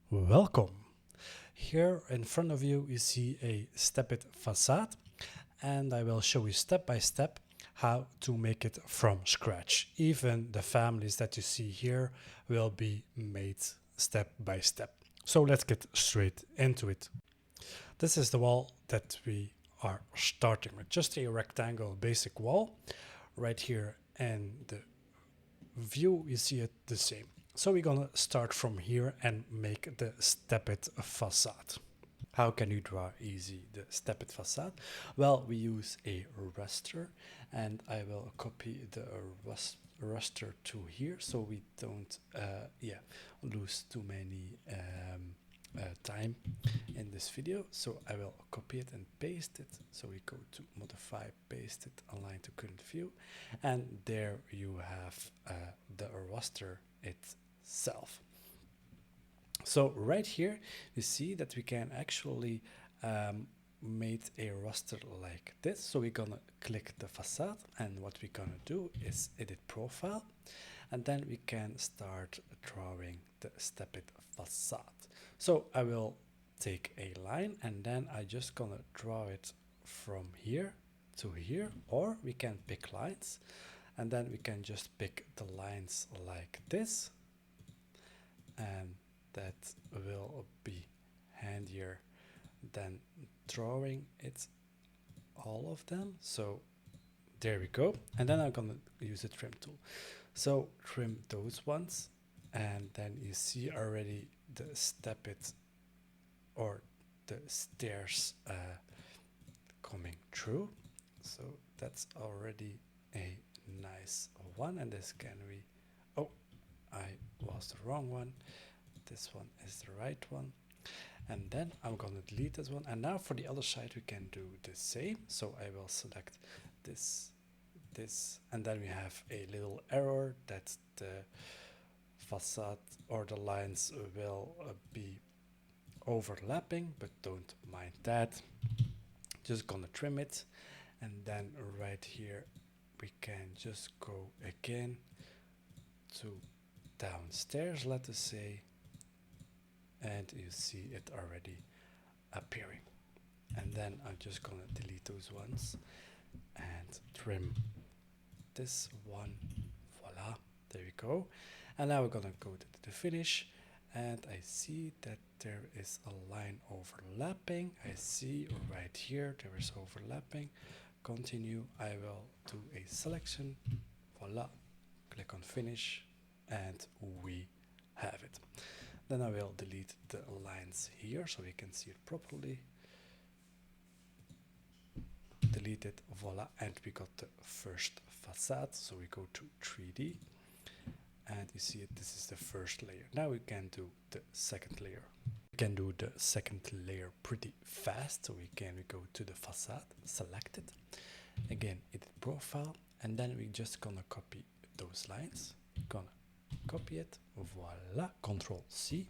Welcome. Here in front of you, you see a step-it facade, and I will show you step by step how to make it from scratch. Even the families that you see here will be made step by step. So let's get straight into it. This is the wall that we are starting with, just a rectangle basic wall. Right here in the view, you see it the same. So we're gonna start from here and make the step-it facade. How can you draw easy the step-it facade? Well, we use a raster, and I will copy the raster to here so we don't lose too many time in this video. So I will copy it and paste it. So we go to modify, paste it, align to current view, and there you have the raster itself. So right here you see that we can actually made a raster like this. So we're gonna click the facade, and what we're gonna do is edit profile, and then we can start drawing the step-it facade. So I will take a line, and then I just gonna draw it from here to here, or we can pick lines, and then we can just pick the lines like this, and that will be handier than drawing it all of them. So there we go, and then I'm gonna use the trim tool. So trim those ones, and then you see already the step-it or the stairs coming through. So that's already a nice one, and this can we, oh, I was the wrong one. This one is the right one, and then I'm gonna delete this one. And now for the other side we can do the same. So I will select this, and then we have a little error that the facade or the lines will be overlapping, but don't mind that. Just gonna trim it, and then right here we can just go again to downstairs, let us say, and you see it already appearing. And then I'm just gonna delete those ones and trim this one. Voila, there we go. And now we're gonna go to the finish, and I see that there is a line overlapping. I see right here there is overlapping. Continue, I will do a selection. Voila, click on finish, and we have it. Then I will delete the lines here so we can see it properly. Delete it, voila, and we got the first facade. So we go to 3D, and you see it, this is the first layer. Now we can do the second layer. We can do the second layer pretty fast. So we go to the facade, select it, again edit profile, and then we just gonna copy those lines. Gonna copy it, voila, Control C.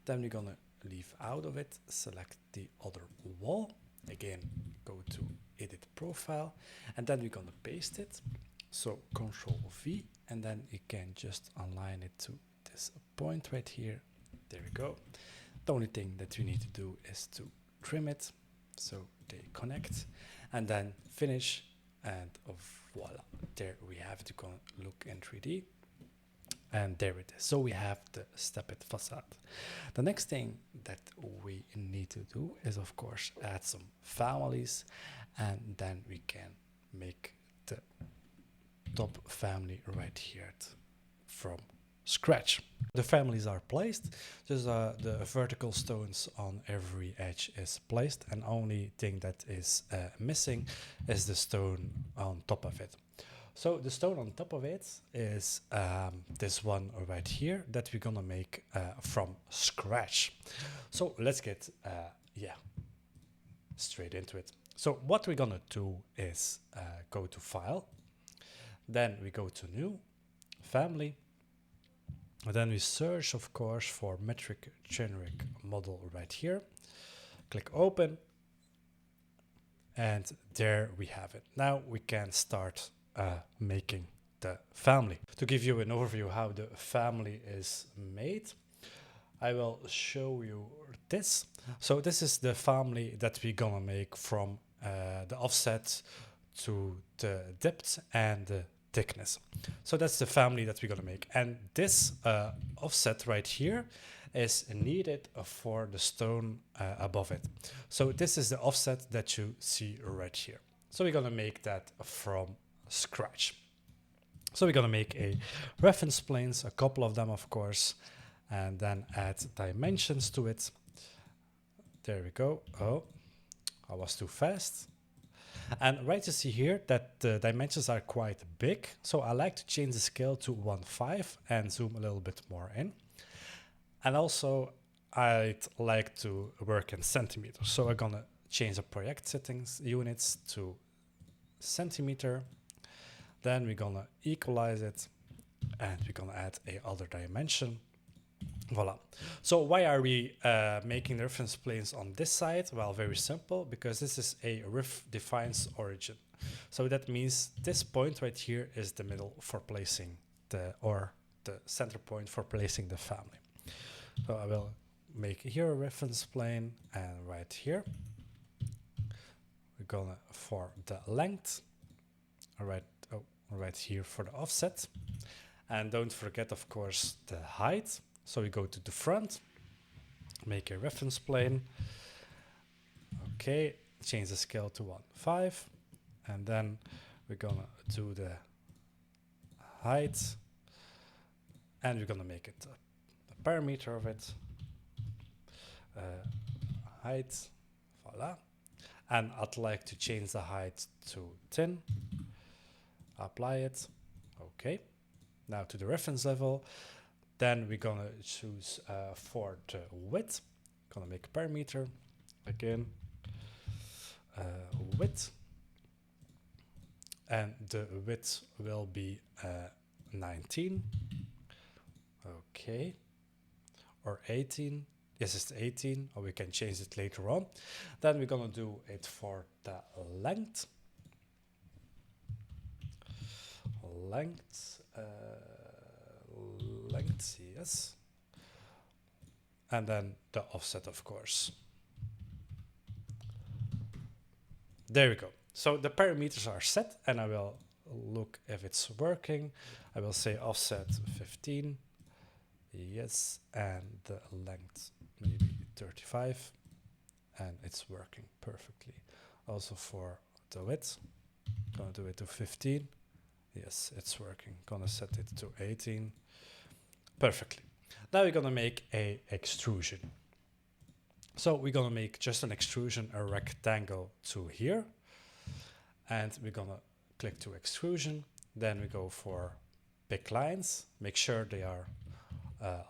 Then we're gonna leave out of it, select the other wall, again go to edit profile, and then we're gonna paste it. So Control V, and then you can just align it to this point right here. There we go. The only thing that you need to do is to trim it so they connect, and then finish, and voila, there we have it. You can look in 3D, and there it is. So we have the step-it facade. The next thing that we need to do is, of course, add some families, and then we can make the top family right here from scratch. The families are placed, just the vertical stones on every edge is placed, and only thing that is missing is the stone on top of it. So the stone on top of it is this one right here that we're gonna make from scratch. So let's get straight into it. So what we're gonna do is go to File, then we go to New, Family, and then we search, of course, for metric generic model right here. Click Open, and there we have it. Now we can start making the family. To give you an overview how the family is made, I will show you this. So this is the family that we're gonna make from the offset to the depth and the thickness. So that's the family that we're gonna make. And this offset right here is needed for the stone above it. So this is the offset that you see right here. So we're gonna make that from scratch. So we're gonna make a reference planes, a couple of them of course, and then add dimensions to it. There we go. Oh, I was too fast. And right, you see here that the dimensions are quite big. So I like to change the scale to 1.5 and zoom a little bit more in. And also I'd like to work in centimeters. So I'm gonna change the project settings units to centimeter. Then we're gonna equalize it and we're gonna add a other dimension. Voila. So why are we making the reference planes on this side? Well, very simple, because this is a ref defines origin. So that means this point right here is the middle for placing the center point for placing the family. So I will make here a reference plane, and right here we're gonna for the length, right here for the offset, and don't forget of course the height. So we go to the front, make a reference plane. Okay, change the scale to 1.5, and then we're gonna do the height, and we're gonna make it a parameter of it. Height, voila. And I'd like to change the height to 10. Apply it. Okay. Now to the reference level. Then we're gonna choose for the width. Gonna make a parameter again. Width. And the width will be 19. Okay. Or 18. Yes, it's 18, or we can change it later on. Then we're gonna do it for the length. Length, yes. And then the offset, of course. There we go. So the parameters are set, and I will look if it's working. I will say offset 15. Yes, and the length maybe 35, and it's working perfectly. Also for the width, gonna do it to 15. Yes, it's working. Gonna set it to 18. Perfectly. Now we're gonna make a extrusion. So we're gonna make just an extrusion, a rectangle to here, and we're gonna click to extrusion. Then we go for pick lines, make sure they are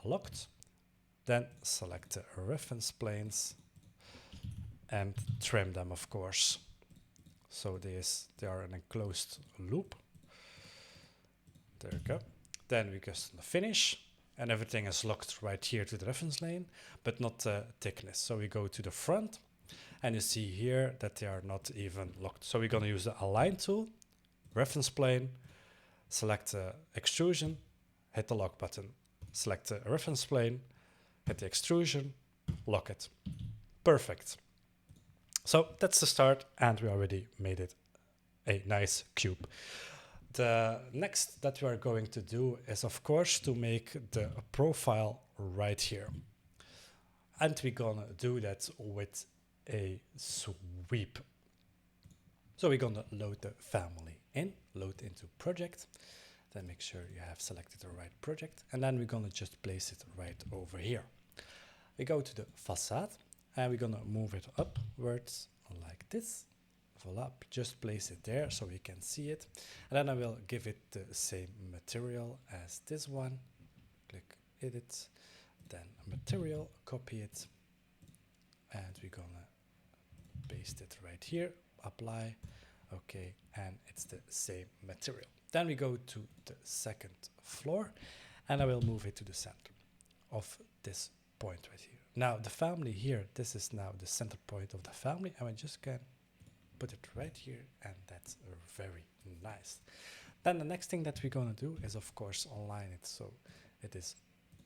locked. Then select the reference planes and trim them, of course. So they are an enclosed loop. There we go. Then we just finish, and everything is locked right here to the reference lane, but not the thickness. So we go to the front, and you see here that they are not even locked. So we're going to use the align tool, reference plane, select the extrusion, hit the lock button, select the reference plane, hit the extrusion, lock it. Perfect. So that's the start, and we already made it a nice cube. The next that we are going to do is, of course, to make the profile right here. And we're gonna do that with a sweep. So we're gonna load the family in, load into project, then make sure you have selected the right project, and then we're gonna just place it right over here. We go to the facade, and we're gonna move it upwards like this. Voila, just place it there so we can see it. And then I will give it the same material as this one. Click edit, then material, copy it, and we're gonna paste it right here, apply, okay, and it's the same material. Then we go to the second floor, and I will move it to the center of this point right here. Now the family here, this is now the center point of the family, and I just can put it right here, and that's very nice. Then the next thing that we're gonna do is, of course, align it so it is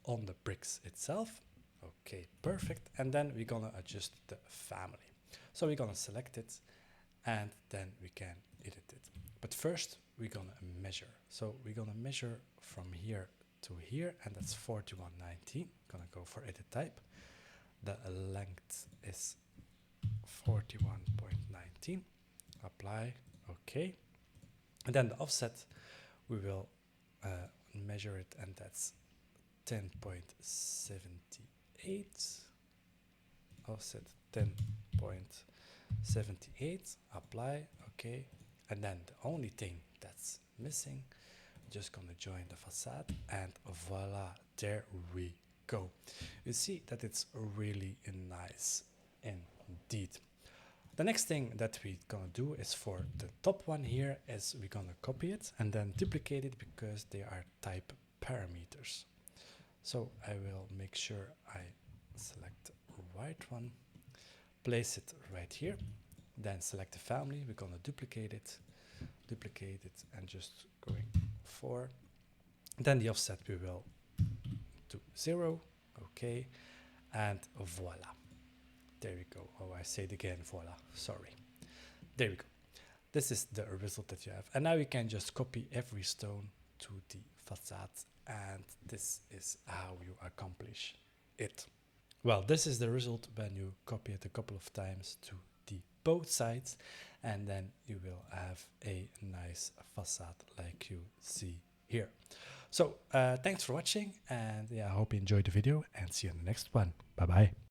on the bricks itself. Okay, perfect. And then we're gonna adjust the family. So we're gonna select it and then we can edit it. But first we're gonna measure. So we're gonna measure from here to here, and that's 4119. Gonna go for edit type. The length is 41.19. Apply, okay. And then the offset, we will measure it, and that's 10.78. Offset 10.78. Apply, okay. And then the only thing that's missing, just gonna join the facade, and voila, there we go. You see that it's really nice indeed. The next thing that we're gonna do is for the top one here is we're gonna copy it and then duplicate it because they are type parameters. So I will make sure I select the right one, place it right here, then select the family. We're gonna duplicate it, and just going for. Then the offset we will do 0, okay, and voila. There we go. Oh, I say it again, voila, sorry. There we go. This is the result that you have. And now you can just copy every stone to the facade, and this is how you accomplish it. Well, this is the result when you copy it a couple of times to the both sides, and then you will have a nice facade like you see here. So thanks for watching, and yeah, I hope you enjoyed the video, and see you in the next one. Bye bye.